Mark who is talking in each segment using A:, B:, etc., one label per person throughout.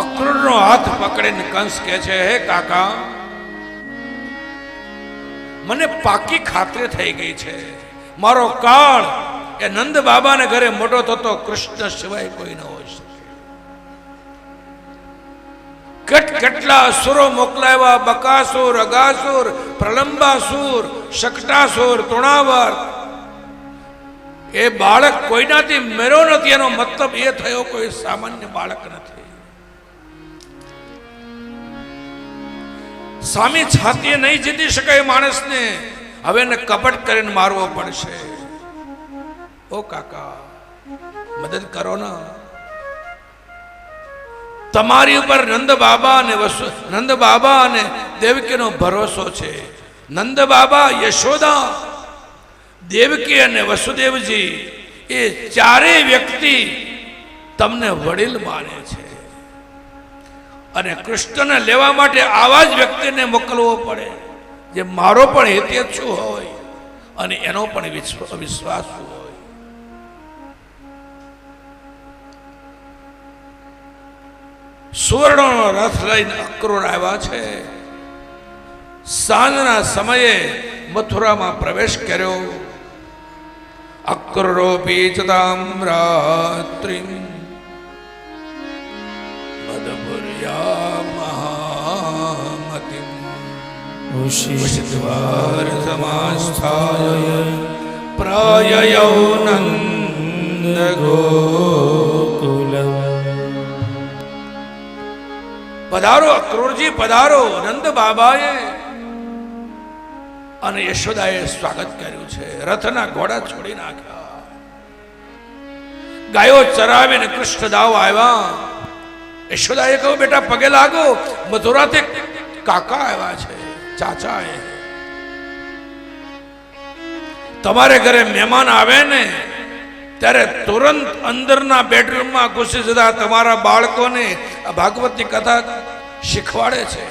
A: અક્રૂરનો હાથ પકડીને કંસ કહે છે, હે કાકા, મને પાકી ખાતરી થઈ ગઈ છે, મારો કાળ એ નંદ બાબાને ઘરે મોટો થતો કૃષ્ણ સિવાય કોઈ ન હોય શકે. કેટલા અસુરો મોકલાવ્યા, બકાસુર, અગાસુર, પ્રલંબાસુર, શકટાસુર, તૃણાવર. એ બાળક કોઈનાથી મેળ્યો નથી. એનો મતલબ એ થયો કોઈ સામાન્ય બાળક નથી. સામી છાતીએ નહીં જીતી શકાય માણસને. હવે એને કપટ કરીને મારવો પડશે. ઓ કાકા, મદદ કરો ને. તમારી ઉપર નંદ બાબા અને દેવકીનો ભરોસો છે. નંદ બાબા, યશોદા, દેવકી અને વસુદેવજી એ ચારેય વ્યક્તિ તમને વડીલ માને છે. અને કૃષ્ણને લેવા માટે આવા જ વ્યક્તિને મોકલવો પડે જે મારો પણ હિતેચ્છુ હોય અને એનો પણ વિશ્વાસ હોય. સુવર્ણનો રથ લઈને અક્રૂર આવ્યા છે. સાંજના સમયે મથુરામાં પ્રવેશ કર્યો. અક્રૂરોપી ચતામ રાત્રિમ મદપુર્યા મહામતિમ ઉષિદ્વાર સમાસ્થાય પ્રયયૌ નંદ ગોકુલમ. પધારો અક્રૂરજી, પધારો. નંદ બાબાએ અને યશોદાએ સ્વાગત કર્યું છે. રથના ઘોડા છોડી નાખ્યા. ગાયો ચરાવીને કૃષ્ણ દાવ આવ્યા. યશોદાએ કહ્યું, બેટા પગે લાગો. મથુરાથી કાકા આવ્યા છે, ચાચા. તમારે ઘરે મહેમાન આવે ને ત્યારે તુરંત અંદરના બેડરૂમમાં ઘૂસી જતા તમારા બાળકોને ભાગવતની કથા શીખવાડે છે.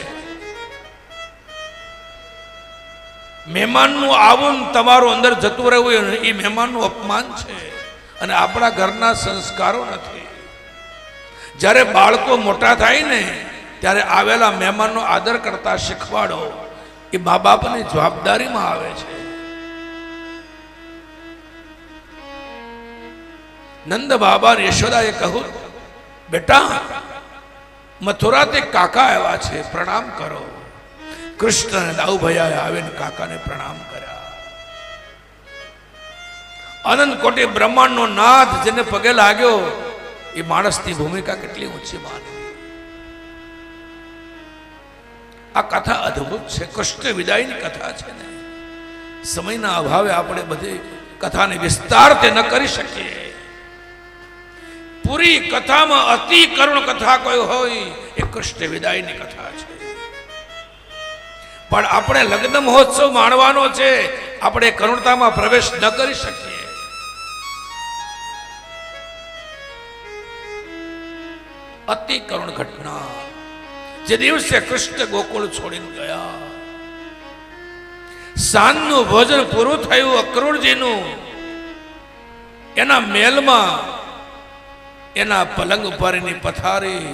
A: મહેમાનનું આવું તમારું અંદર જતું રહેવું એ મહેમાનનું અપમાન છે અને આપણા ઘરના સંસ્કારો નથી. જ્યારે બાળકો મોટા થાય ને ત્યારે આવેલા મહેમાનનો આદર કરતા શીખવાડો. એ મા બાપની જવાબદારીમાં આવે છે. નંદ બાબા યશોદાએ કહ્યું, બેટા મથુરાથી કાકા આવ્યા છે, પ્રણામ કરો. કૃષ્ણ દાઉ ભૈયાએ આવીને કાકાને પ્રણામ કર્યા. અનંત કોટી બ્રહ્માંડનો નાથ જેને પગે લાગ્યો એ માણસની ભૂમિકા કેટલી ઊંચી માનવી. આ કથા અદ્ભુત છે. કૃષ્ણ વિદાયની કથા છે ને. સમયના અભાવે આપણે બધી કથાને વિસ્તારથી ન કરી શકીએ. પૂરી કથામાં અતિ કરુણ કથા કોઈ હોય એ કૃષ્ણ વિદાયની કથા છે. પણ આપણે લગ્ન મહોત્સવ માણવાનો છે, આપણે કરુણતામાં પ્રવેશ ન કરી શકીએ. અતિ કરુણ ઘટના. જે દિવસે કૃષ્ણ ગોકુળ છોડીને ગયા, સાંજનું ભોજન પૂરું થયું અક્રૂરજીનું. એના મહેલમાં એના પલંગ ઉપરની પથારી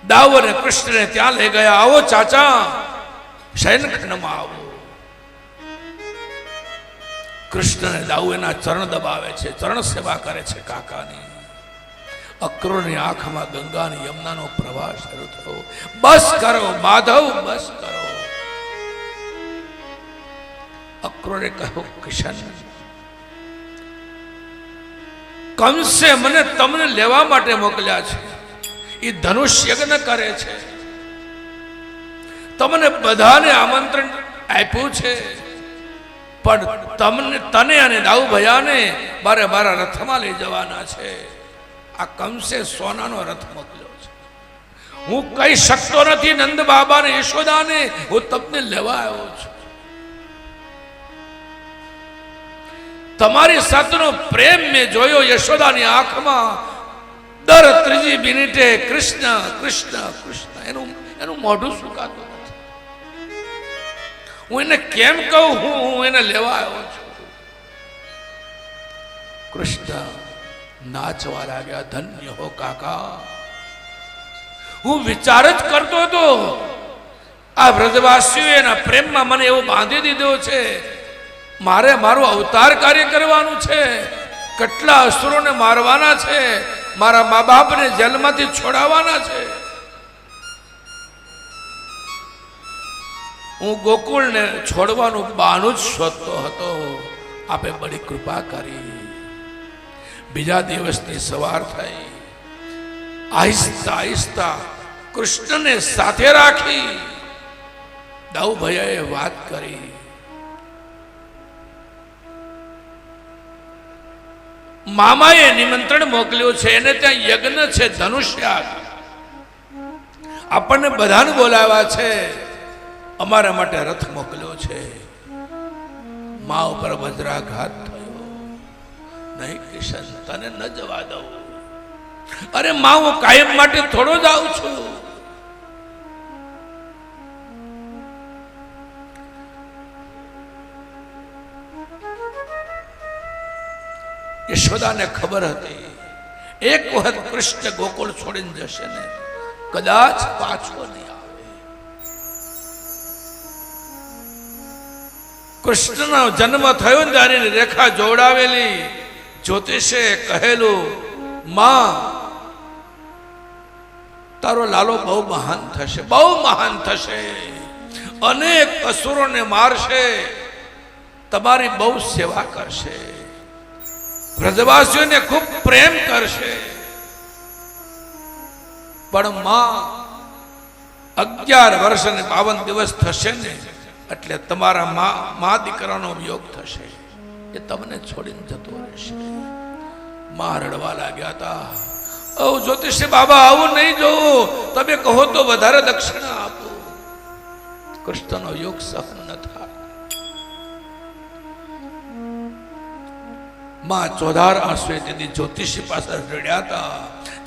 A: દાઉ અને કૃષ્ણને ત્યાં લઈ ગયા. આવો ચાચા, શયનખંડમાં આવો. કૃષ્ણને દાઉ એના ચરણ દબાવે છે, ચરણ સેવા કરે છે કાકાની. અક્રૂરની આંખમાં ગંગા અને યમુનાનો પ્રવાહ શરૂ થયો. બસ કરો માધવ, બસ કરો. અક્રૂરે કહ્યું, કિશન, કંસે મને તમને લેવા માટે મોકલ્યા છે. એ ધનુષ યજ્ઞ કરે છે. તમને બધાને આમંત્રણ આપ્યું છે, પણ તને અને દાઉ ભૈયાને મારા રથમાં લઈ જવાના છે. આ કંસે સોનાનો રથ મોકલ્યો છે. હું કહી શકતો નથી નંદ બાબા ને યશોદાને, હું તમને લેવા આવ્યો છું. તમારી સાથેનો પ્રેમ મેં જોયો યશોદાની આંખમાં. દર ત્રીજી મિનિટે કૃષ્ણ કૃષ્ણ કૃષ્ણ એનું મોઢું સુકાતું નથી. હું એને કેમ કહું હું એને લેવા આવ્યો છું. કૃષ્ણ નાચવા લાગ્યા. ધન્ય હો કાકા. હું વિચાર જ કરતો હતો, આ વ્રજવાસીઓ એના પ્રેમમાં મને એવો બાંધી દીધો છે, મારે મારું અવતાર કાર્ય કરવાનું છે, કેટલા અસુરોને મારવાના છે, મારા મા બાપને જેલમાંથી છોડાવવાના છે. હું ગોકુળને છોડવાનું બહાનું જ શોધતો હતો. આપે બડી કૃપા કરી. બીજા દિવસની સવાર થઈ. આહિસ્તા આહિસ્તા કૃષ્ણને સાથે રાખી દાઉ ભૈયાએ વાત કરી. મામાએ નિમંત્રણ મોકલ્યું છે, એને ત્યાં યજ્ઞ છે, ધનુષ્યાગ. આપણને બધાને બોલાવ્યા છે, અમારા માટે રથ મોકલ્યો છે. મા ઉપર વજ્રાઘાત થયો. નહીં કિશન, તને ન જવા દઉં. અરે મા, હું કાયમ માટે થોડો જ આવું છું. યશોદાને ખબર હતી એક વખત કૃષ્ણ ગોકુળ છોડીને જશે ને કદાચ પાછો નહીં આવે. કૃષ્ણનો જન્મ થયો ને ત્યારે રેખા જોડાવેલી. જ્યોતિષે કહેલું, માં તારો લાલો બહુ મહાન થશે, બહુ મહાન થશે, અનેક અસુરોને મારશે, તમારી બહુ સેવા કરશે, વ્રજવાસીઓને ખૂબ પ્રેમ કરશે. પણ માં 11 વર્ષ અને 52 દિવસ થશે ને એટલે તમારા મા દીકરાનો વિયોગ થશે, એ તમને છોડીને જતો રહેશે. માં રડવા લાગ્યા હતા. ઓ જ્યોતિષી બાબા, આવું નહીં જોવું, તમે કહો તો વધારે દક્ષિણા આપો. કૃષ્ણનો યોગ સહન ન થાય. માં ચોધાર આંસુએ તેથી જ્યોતિષી પાસે રડ્યા હતા.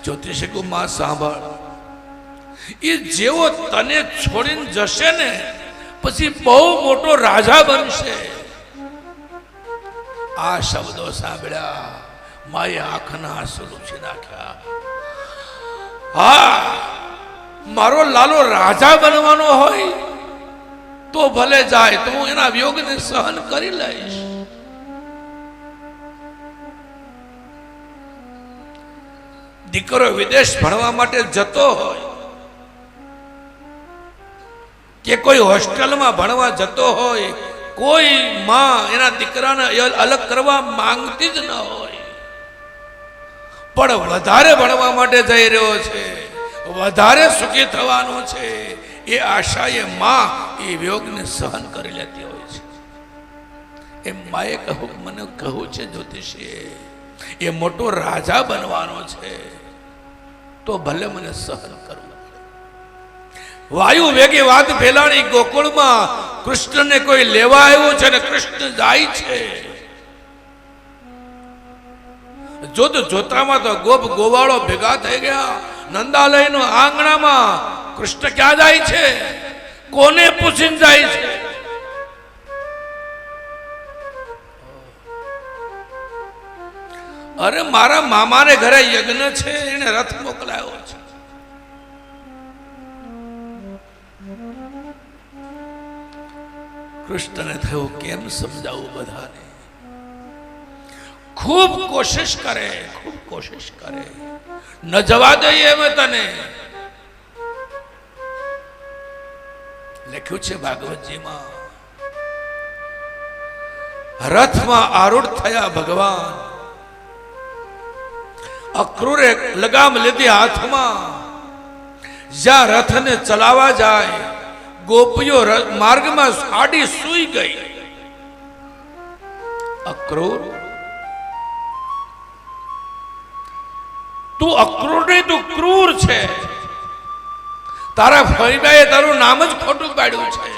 A: જ્યોતિષી કહ્યું, માં સાંભળ, એ જેવો તને છોડીને જશે ને પછી બહુ મોટો રાજા બનશે. આ શબ્દો સાંભળ્યા માએ આંખના આંસુ લૂછી નાખ્યા. હા, મારો લાલો રાજા બનવાનો હોય તો ભલે જાય, તો હું એના વિયોગને સહન કરી લઈશ. દીકરો વિદેશ ભણવા માટે જતો હોય કે કોઈ હોસ્ટેલમાં ભણવા જતો હોય, કોઈ માં એના દીકરાને અલગ કરવા માંગતી જ ન હોય, પણ વધારે ભણવા માટે જઈ રહ્યો છે, વધારે સુખી થવાનો છે, એ આશાએ માં એ વિયોગને સહન કરી લેતી હોય છે. એ માએ કહું, મને કહું છે જ્યોતિષીએ, એ મોટો રાજા બનવાનો છે તો ભલે મને સહન કરવું. વાયુ વેગે વાત ફેલાણી ગોકુળમાં. કૃષ્ણને કોઈ લેવા આવ્યો છે ને કૃષ્ણ જાય છે. જોત જોતામાં તો ગોપ ગોવાળો ભેગા થઈ ગયા નંદાલયનો આંગણામાં. કૃષ્ણ ક્યાં જાય છે? કોને પૂછીને જાય છે? અરે મારા મામાને ઘરે યજ્ઞ છે, એને રથ મોકલાયો છે. કૃષ્ણને થયું કેમ સમજાવું બધાને. ખૂબ કોશિશ કરે, ખૂબ કોશિશ કરે, ન જવા દઈએ અમે તને. લખ્યું છે ભાગવતજીમાં, રથમાં આરૂઢ થયા ભગવાન, અક્રૂરે લગામ લીધી હાથમાં. જ્યાં રથને ચલાવવા જાય ગોપીઓ માર્ગમાં આડી સૂઈ ગઈ. અક્રૂર, તું અક્રૂર નહીં, તું ક્રૂર છે. તારા ફરીબાએ તારું નામ જ ખોટું પાડ્યું છે.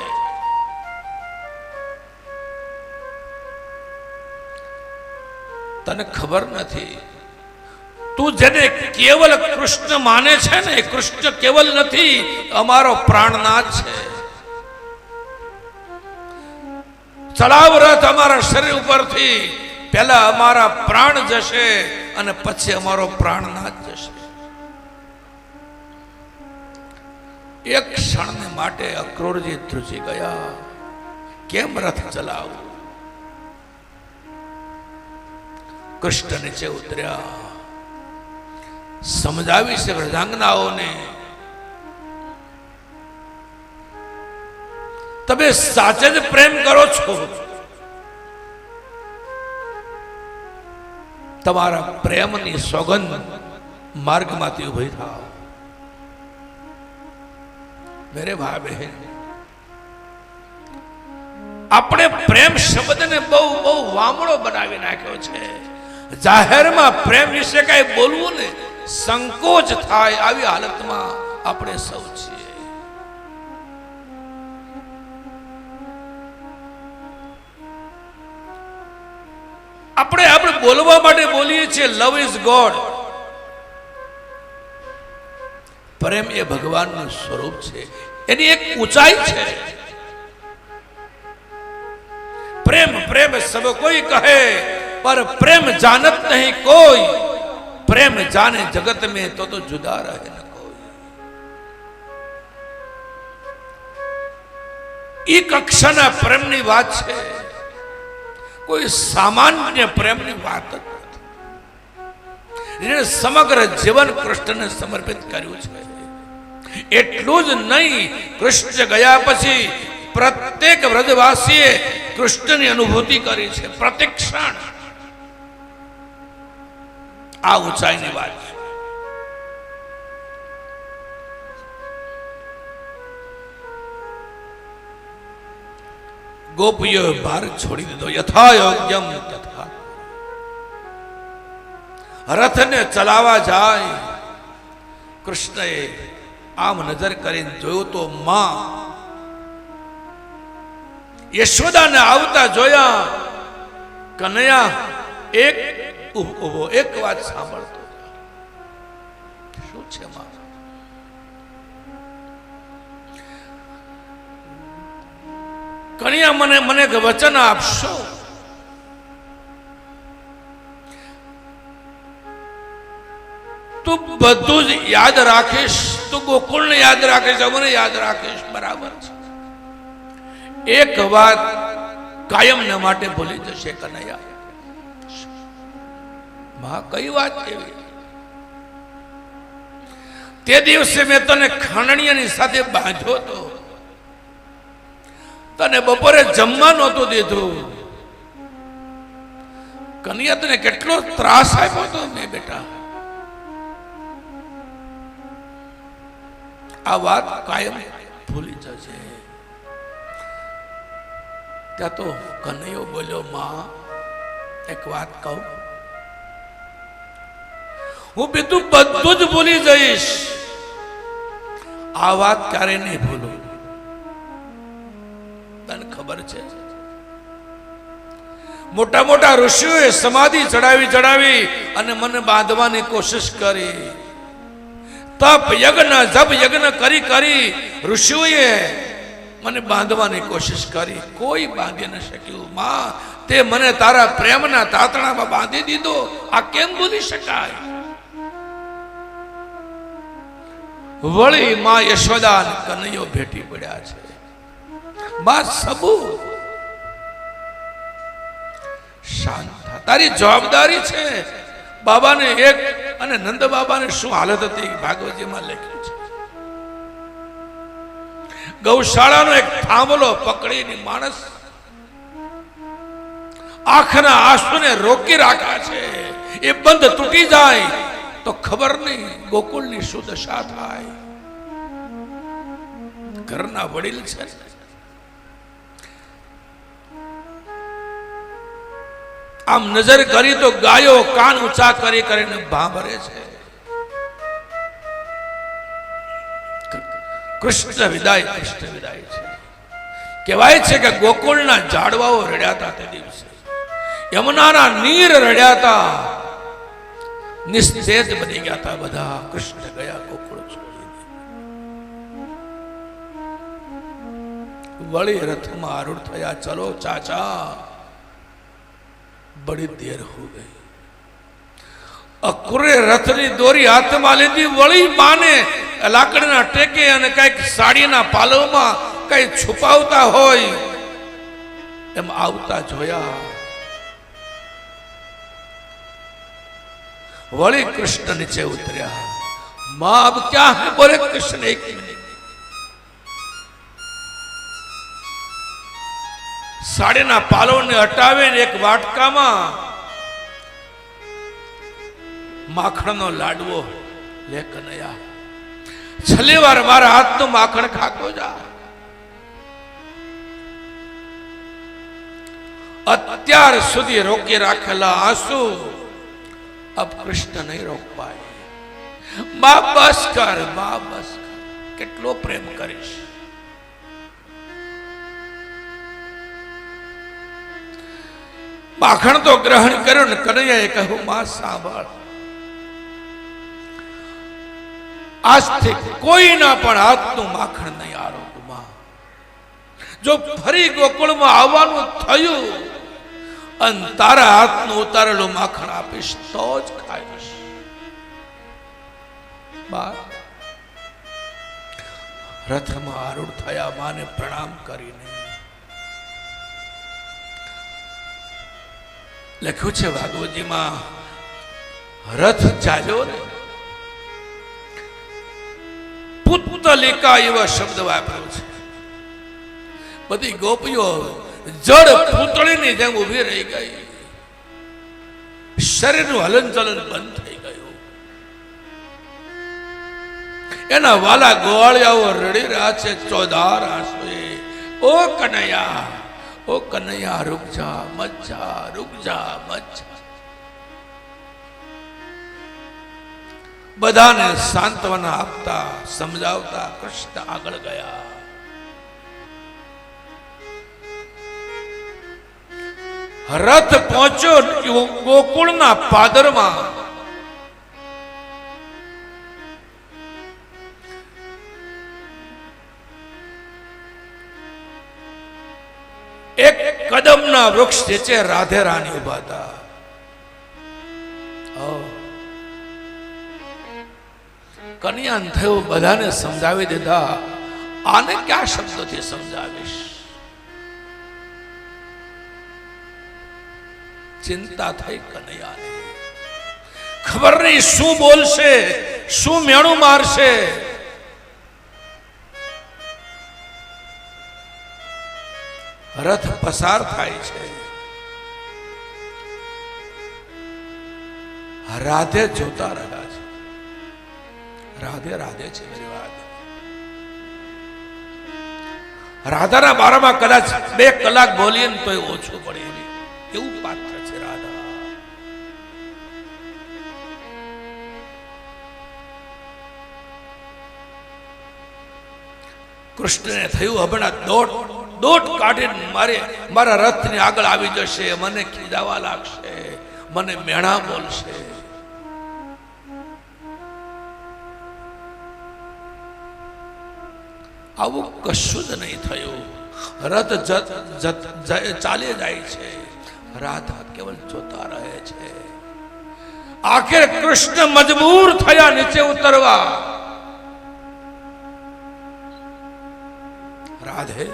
A: તને ખબર નથી, તું જેને કેવલ કૃષ્ણ માને છે ને, કૃષ્ણ કેવલ નથી, અમારો પ્રાણનાથ છે. ચલાવ રથ અમારા શરીર ઉપરથી, પહેલા અમારા પ્રાણ જશે અને પછી અમારો પ્રાણનાથ જશે. એક ક્ષણને માટે અક્રૂરજી ધ્રુજી ગયા. કેમ રથ ચલાવું? કૃષ્ણ નીચે ઉતર્યા, સમજાવી છે વ્રજાંગનાઓને, તમે સાચે જ પ્રેમ કરો છો, તમારા પ્રેમની સોગંદ માર્ગમાંથી ઉભી થાવ. મેરે ભાઈ બહેન, આપણે પ્રેમ શબ્દને બહુ બહુ વામણો બનાવી નાખ્યો છે. જાહેરમાં પ્રેમ વિશે કઈ બોલવું ને સંકોચ થાય, આવી હાલતમાં આપણે સૌ છીએ. આપણે બોલવા માટે બોલીએ છીએ લવ ઇઝ ગોડ. પ્રેમ એ ભગવાનનું સ્વરૂપ છે, એની એક ઊંચાઈ છે. प्रेम प्रेम सब कोई कहे पर प्रेम जानत नहीं कोई, प्रेम जाने जगत में तो जुदा रहे न कोई. ई कक्षाना प्रेम ની વાત છે, કોઈ સામાન્ય પ્રેમની વાત નથી. જેણે સમગ્ર જીવન કૃષ્ણને સમર્પિત કર્યું છે. એટલું જ નહીં, કૃષ્ણ ગયા પછી પ્રત્યેક વ્રજવાસીએ કૃષ્ણની અનુભૂતિ કરી છે. પ્રત્યેક ક્ષણ આ ઊંચાઈની વાત છે. ગોપીઓ ભાર છોડી દીધો. યથા યોગ્યમ તથા. રથને ચલાવવા જાય, કૃષ્ણએ આમ નજર કરીને જોયું તો માં યશોદાને આવતા જોયા. કનૈયા એક ઉભો, એક વાત સાંભળતો. શું છે માં? કનૈયા, મને વચન આપશો? તું બધું જ યાદ રાખીશ, તું ગોકુળને યાદ રાખીશ, મને યાદ રાખીશ, બરાબર છે. એક વાત કાયમને માટે ભૂલી જશે કનૈયા. માં, કઈ વાત એવી? તે દિવસે મેં તને ખાંડણીયાની સાથે બાંધ્યો તો, તને બપોરે જમવા નહોતું દીધું. કનૈયા, તને કેટલો ત્રાસ આપ્યો હતો મેં બેટા. આ વાત કાયમ ભૂલી જશે. ત્યાં તો કનૈયો બોલ્યો, માં એક વાત કહું, હું બીજું બધું જ ભૂલી જઈશ, આ વાત ક્યારે નહીં ભૂલું. તને ખબર છે, મોટા મોટા ઋષિઓએ સમાધિ ચડાવી અને મને બાંધવાની કોશિશ કરી. તપ યજ્ઞ જપ યજ્ઞ કરી ઋષિઓએ મને બાંધવાની કોશિશ કરી, કોઈ બાંધી ન શક્યું. માં, તે મને તારા પ્રેમના તાતણામાં બાંધી દીધો, આ કેમ ભૂલી શકાય? વળી માં યશોદા અને કનૈયો ભેટી પડ્યા છે. બા સબુ શાંત થા, તારી જવાબદારી છે. બાબાને એક અને નંદ બાબાને શું હાલત હતી ભાગવતજીમાં લખ્યું છે. ગૌશાળાનો એક થાંભલો પકડીને માણસ આંખના આંસુને રોકી રાખ્યા છે. એ બંધ તૂટી જાય તો ખબર નહીં ગોકુળની શું દશા થાય. ઘરના વડીલ છે, આમ નજર કરી તો ગાયો કાન ઊંચા કરીને ભાંભરે છે. કૃષ્ણ વિદાય છે. કહેવાય છે કે ગોકુળના ઝાડવાઓ રડ્યા હતા તે દિવસે, યમુનાના નીર રડ્યા હતા, નિસ્તેજ બની ગયા હતા બધા. કૃષ્ણ ગયા ગોકુળ છોડીને. વળી રથમાં આરૂઢ થયા. ચલો ચાચા, बड़ी देर हो गई। अकुरे रथनी दोरी हाथમાં લીધી, વળી માને લાકડીના ટેકે અને કઈક સાડીના પાલવમાં કઈ છુપાવતા હોય એમ આવતા જોયા। वली कृष्ण नीचे उतरिया। मां अब क्या है? बोले कृष्ण एक मिनट। साड़े ना पालो ने हटावे एक वाटका में माखण नो लाडवो ले कनैया, छली वार मारा हाथ तो माखण खातो जा। अत्यार सुधी रोकी राखेला आंसू अब कृष्ण नहीं रोक पाए। मां बस कर, मां बस कर, કેટલો પ્રેમ કરીશ। માખણ તો ગ્રહણ કર્યો ને કનૈયાએ કહ્યું, માं સાંભળ, આજથી કોઈના પણ હાથનું માખણ નહીં આરોગું। માं, જો ફરી ગોકુળમાં આવવાનું થયું અને તારા હાથનું ઉતારેલું માખણ આપીશ તો જ ખાઈશ। રથમાં આરૂઢ થયા, માને પ્રણામ કરીને લખ્યું છે ભાગવતજીમાં, રથ ચાલ્યો ને પુત્તલિકા એવા શબ્દ વાપર્યો છે। બધી ગોપીઓ જડ પૂતળીની જેમ ઉભી રહી ગઈ, શરીરનું હલનચલન બંધ થઈ ગયું। એના વાલા ગોવાળિયાઓ રડી રહ્યા છે ચોધાર આંસુએ, ઓ કનૈયા, ઓ કનૈયા, રૂક જા મત જા, રૂક જા મત જા। બધાને સાંત્વના આપતા સમજાવતા કૃષ્ણ આગળ ગયા। રથ પહોંચ્યો ગોકુળના પાદરમાં। એક કદમના વૃક્ષ નીચે રાધે રાણી ઉભા હતા। કન્યાને થયું, બધાને સમજાવી દીધા, આને ક્યાં શબ્દોથી સમજાવીશ? चिंता थई कन्हैयाने, खबर नहीं शू बोलशे, शू मेणु मारशे। रथ पसार थाय छे, राधे जोता रहा छे, राधे राधे छे मेरी बात। राधाना बारामां कदाच 2 કલાક बोलीए तो ओछું પડે એવું પાત્ર છે રાધા। કૃષ્ણને થયું, હમણાં દોટ કાઢીને મારા રથની આગળ આવી જશે, મને ખીજાવા લાગશે, મને મેણા બોલશે। આવું કશું જ નહીં થયું। રથ ચાલી જાય છે, રાધા કેવલ જોતા રહે છે। आखिर कृष्ण मजबूर थया नीचे उतरवा। राधे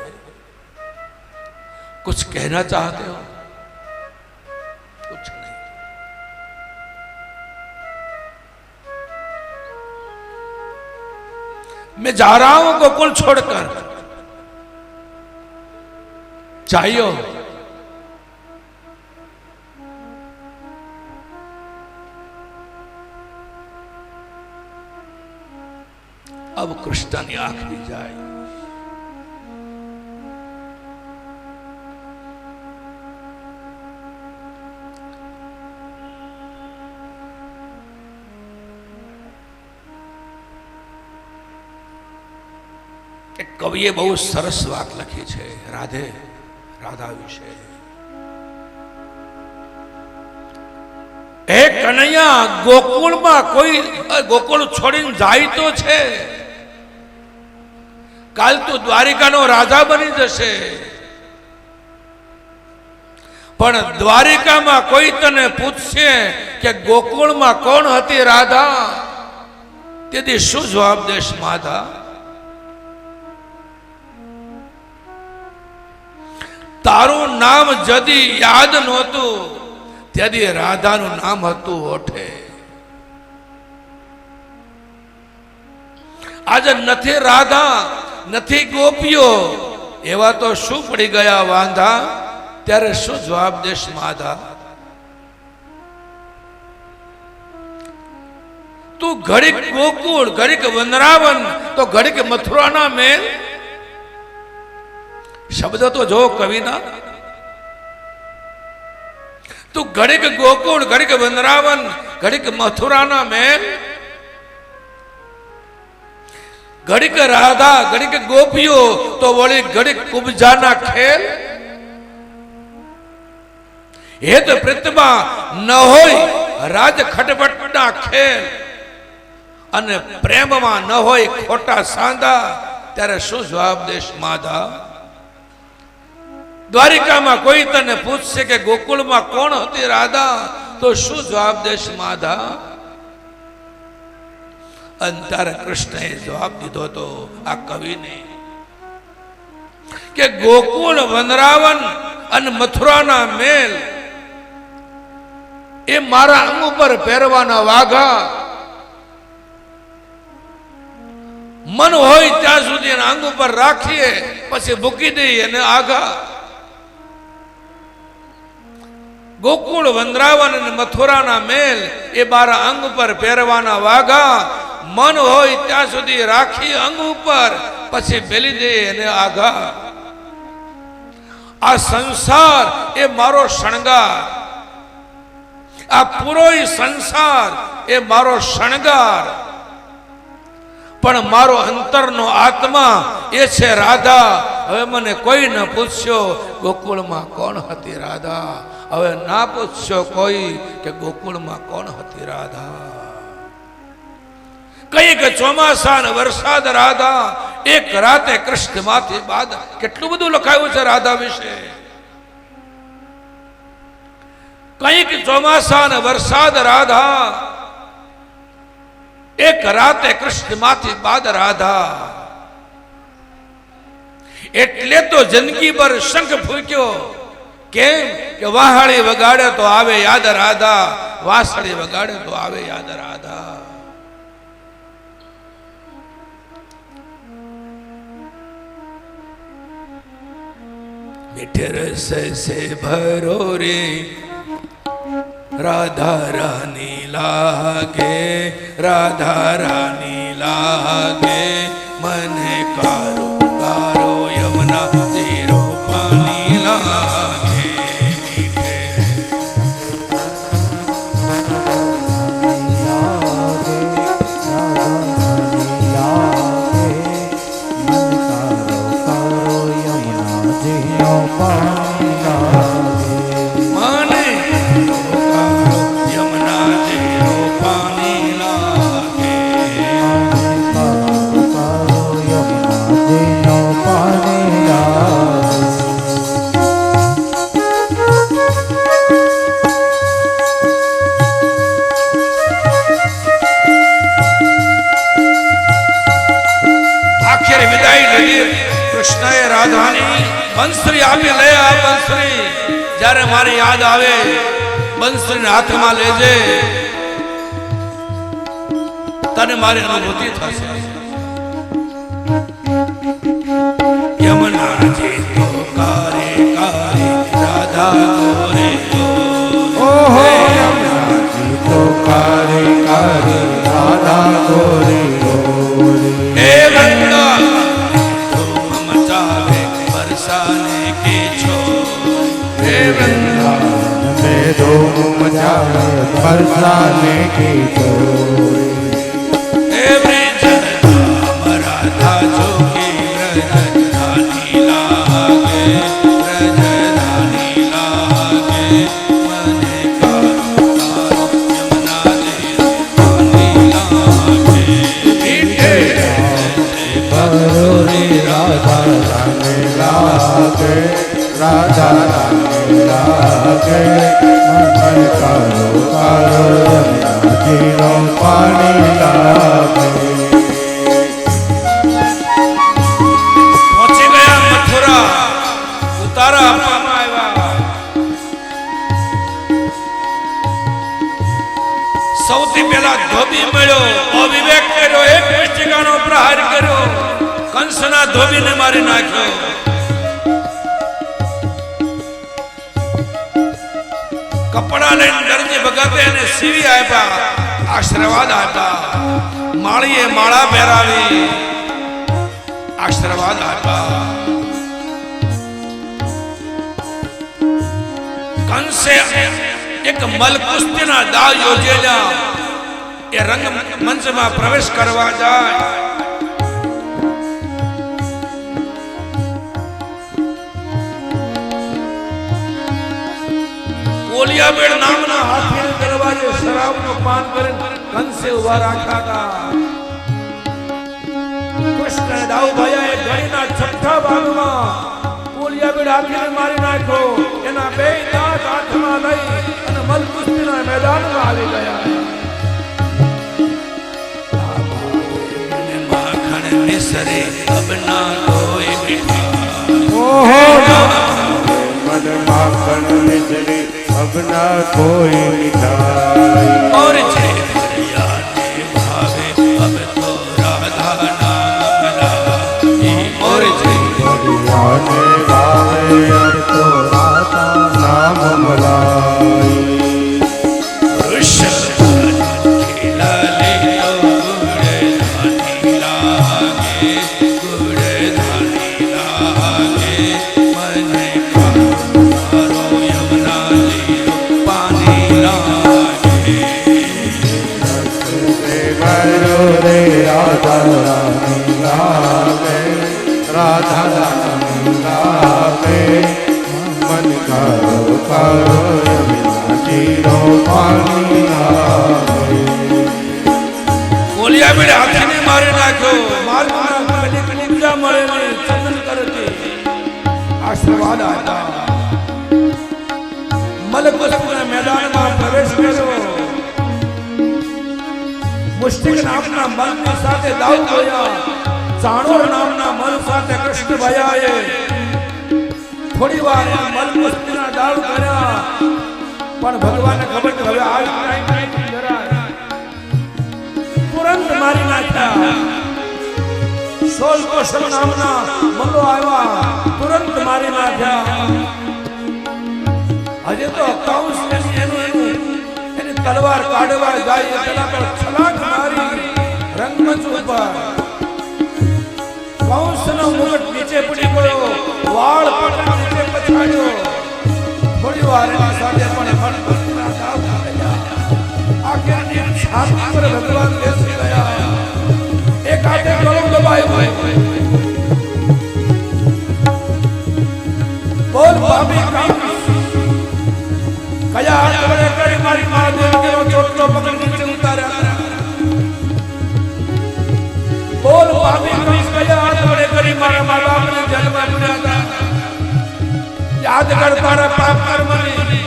A: कुछ कहना चाहते हो? कुछ नहीं। मैं जा रहा हूं गोकुल छोड़कर, चाहिए। अब कृष्ण ने आखिरी जाए। कविए बहुत सरस वात लखी है राधे राधा विषय। एक कन्हैया गोकुल में कोई गोकुल छोड़ी जाए तो छे, काल तो द्वारिका नो राजा बनी जशे। પણ દ્વારિકામાં કોઈ તને પૂછશે કે ગોકુળમાં કોણ હતી રાધા, તેથી શું જવાબ દેશ માધા? તારું નામ જદી યાદ નહોતું ત્યાંથી રાધાનું નામ હતું ઓઠે. આજે નથી રાધા નથી ગોપીઓ, એવા તો શું પડી ગયા વાંધા, ત્યારે શું જવાબ દેશ માધા? તું ઘડીક ગોકુળ ઘડીક વનરાવન તો ઘડીક મથુરાના મેલ. શબ્દ તો જો કવિના, તું ઘડીક ગોકુળ ઘડીક વનરાવન ઘડીક મથુરાના મેલ, ઘડીક રાધા ઘડીક ગોપીઓ તો વળી ઘડીક કુબજાના ખેલ. હેત પ્રીતમાં ન હોય રાજ ખટપટના ખેલ, અને પ્રેમમાં ન હોય ખોટા સાંધા, ત્યારે શું જવાબ દેશ માધા? દ્વારિકામાં કોઈ તને પૂછશે કે ગોકુળમાં કોણ હતી રાધા, તો શું જવાબ દેશ માધા? અંતર કૃષ્ણએ જવાબ દીધો તો આ કવિને કે ગોકુળ વનરાવન અને મથુરાના મેલ એ મારા અંગ ઉપર પહેરવાના વાઘા. મન હોય ત્યાં સુધી એના અંગ ઉપર રાખીએ, પછી મૂકી દઈએ અને આઘા. ગોકુળ વનરાવન અને મથુરાના મેલ એ મારા અંગ ઉપર પહેરવાના વાઘા. મન હોય ત્યાં સુધી રાખી અંગ ઉપર, પછી બેલી દે એને આઘા. આ સંસાર એ મારો શણગાર, આ પૂરો સંસાર એ મારો શણગાર, પણ મારો અંતરનો આત્મા એ છે રાધા. હવે મને કોઈ ન પૂછ્યો ગોકુળમાં કોણ હતી રાધા, હવે ના પૂછ્યો કોઈ કે ગોકુળમાં કોણ હતી રાધા. કઈક ચોમાસા ને વરસાદ રાધા, એક રાતે કૃષ્ણ માંથી બાદ. કેટલું બધું લખાયું છે રાધા વિશે. કઈક ચોમાસા ને વરસાદ રાધા, એક રાતે કૃષ્ણ માંથી બાદ રાધા. એટલે તો જિંદગી પર શંખ ફૂંક્યો, કેમ કે વાહાળી વગાડે તો આવે યાદ રાધા, વાસળી વગાડે તો આવે યાદ રાધા. मीठे रस से भरो रे राधा रानी लागे, राधा रानी लागे, मन कारो कारो यमुना जीरो पानी लागे. કૃષ્ણએ રાધાની બંસરી આપી, લે આ બંસરી, જ્યારે મારી યાદ આવે બંસરીને હાથમાં લેજે, તને મારી અનુભૂતિ થશે. યમુનાજી તો કારે કારે રાધા ગોરે, ઓહો યમુનાજી તો કારે કારે રાધા ગોરે ગોરે. હે ગંગા
B: धूम मचावे बरसाने की चोरी.
A: हे ब्रज धाम राधा जोगी ब्रज धानी लागे, ब्रज धानी लागे, मने कारो कारो यमुना जी पानी लागे. मीठे
B: भरो रे राधा रानी लागे, રાધા રાની લાગે મન કારો કારો યમુનાજીનો પાણી લાગે
A: પહોંચી ગયા મથુરા ઉતારા આપવામાં આવ્યા સૌથી પહેલા ધોબી મળ્યો અવિવેક કર્યો એક પુસ્તિકાનો પ્રહાર કર્યો કંસના ધોબીને મારી નાખ્યો કપડા લઈને દરજી ભગતે એને સીવી આપ્યા આશીર્વાદ આપ્યા માળીએ માળા પહેરાવી આશીર્વાદ આપ્યા કંસે એક મલકુસ્તીના દાવ યોજેલા એ રંગ મંચમાં પ્રવેશ કરવા જાય કોલિયાબેડ નામના હાથીના દરવાજે શરાબનું પાન કરીને કંસે ઉભા રાખ્યા હતા કૃષ્ણ દાઉભાઈએ ઘડીના છઠ્ઠા ભાગમાં કોલિયાબેડ હાથીને મારી નાખ્યો એના બે દાંત હાથમાં લઈ અને મલકુસ્તીના મેદાનમાં આવી ગયા માખણ મિસરે અબના કોઈ મીઠા
B: ઓહો મન માખણ મિસરી અબના કોઈ મીઠાઈ
A: और जे प्रियाने भावे अब तो राधा नाम लाई और जे
B: प्रियाने भावे अब तो राधा नाम मलाई
A: वृषभ खिला ले तो गुड़ धानी लागे गुड़ धानी लागे मन कारो यमुना जी पानी लागे
B: रे राधा रानी लागे राधा रानी लागे मन कारो कारो यमुनाजीनो पानी लागे
A: કોલિયાબેડ હાથીને મારી નાખ્યો માર્ગમાં કલી કલી બીજા મળે ને ચંદન કરતી આશીર્વાદ આપ્યા મલકુસ્તીના મેદાનમાં પ્રવેશ કર્યો મુષ્ટિક નામના મલની સાથે દાઉદ ભયા ચાણોર નામના મલ સાથે કૃષ્ણ ભયાએ થોડી વાર મલકુસ્તીના દાવ કર્યા પણ ભગવાનને ખબર કે હવે આ ટાઈમ જરાય તુરંત મારી નાખ્યા 16 કોશલ નામના મલો આવ્યા તુરંત મારી નાખ્યા હજે તો કંસ એની તલવાર કાઢવા જાય તેના પર છલાંગ મારી રંગમંચ ઉપર કંસનો મુગટ નીચે પડી ગયો વાળ નીચે પછાડ્યો થોડી વાર એની સાથે પણ મલકુસ્તીના દાવ કર્યા આખેરની છાતી પર ભગવાન બેસી ગયા એક હાથે ગળું દબાયું બોલ ભાભી કંસ કયા હાથ વડે કરી મારી મા દેવકીનો ચોટલો પકડી નીચે ઉતાર્યા બોલ ભાભી કંસ કયા હાથ વડે કરી મારા મા બાપને જન્મ આપ્યા હતા યાદ કર તારા પાપ કર્મની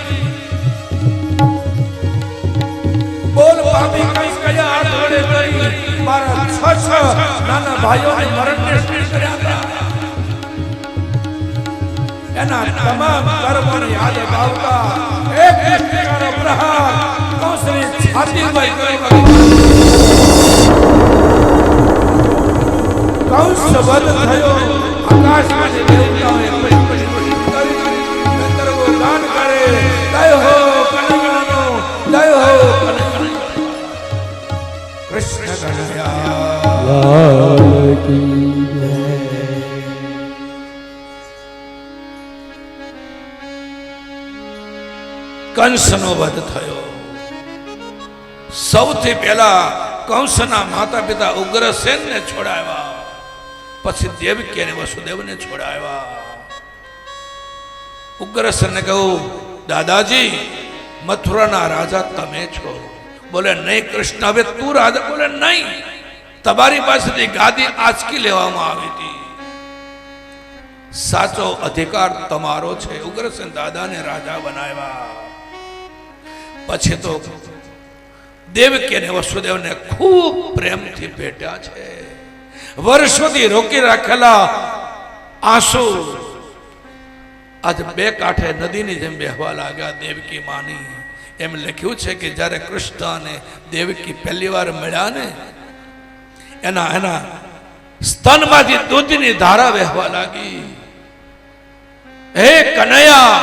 A: બોલ ભાભી કંસ કયા હાથ વડે કરી મારા છ નાના ભાઈઓને મરણને કર્યા હતા એના તમામ કર્મોને યાદ આવતા એક પુસ્તિકાનો પ્રહાર કંસની છાતીમાં કર્યો કંસ વધ થયો આકાશમાંથી દેવતાઓએ ગંધર્વો ગાન કરે જય હો કનૈયાનો જય હો કનૈયાનો કૃષ્ણ કનૈયા
B: લાલ કી જય
A: કંસનો વધ થયો સૌથી પહેલા કંસના માતા પિતા ઉગ્રસેનને છોડાવ્યા પછી દેવકી અને વસુદેવને છોડાવ્યા ઉગ્રસેનને કહ્યું દાદાજી મથુરાના રાજા તમે છો બોલે નહીં કૃષ્ણ હવે તું રાજા બોલે નહીં તમારી પાસેથી ગાદી આંચકી લેવામાં આવી હતી સાચો અધિકાર તમારો છે. ઉગ્રસેન દાદાને રાજા બનાવ્યા પછી તો દેવકી અને વસુદેવને ખૂબ પ્રેમથી ભેટ્યા છે. વર્ષોથી રોકી રાખેલા આંસુ આજ બે કાંઠે નદીની જેમ વહેવા લાગ્યા. દેવકી માની એમ લખ્યું છે કે જ્યારે કૃષ્ણ અને દેવકી પહેલી વાર મળ્યા ને એના સ્તનમાંથી દૂધની ધારા વહેવા લાગી. હે કનૈયા,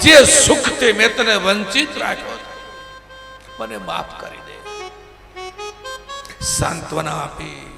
A: જે સુખથી મેં તને વંચિત રાખ્યો મને માફ કરી દે. સાંત્વના આપી.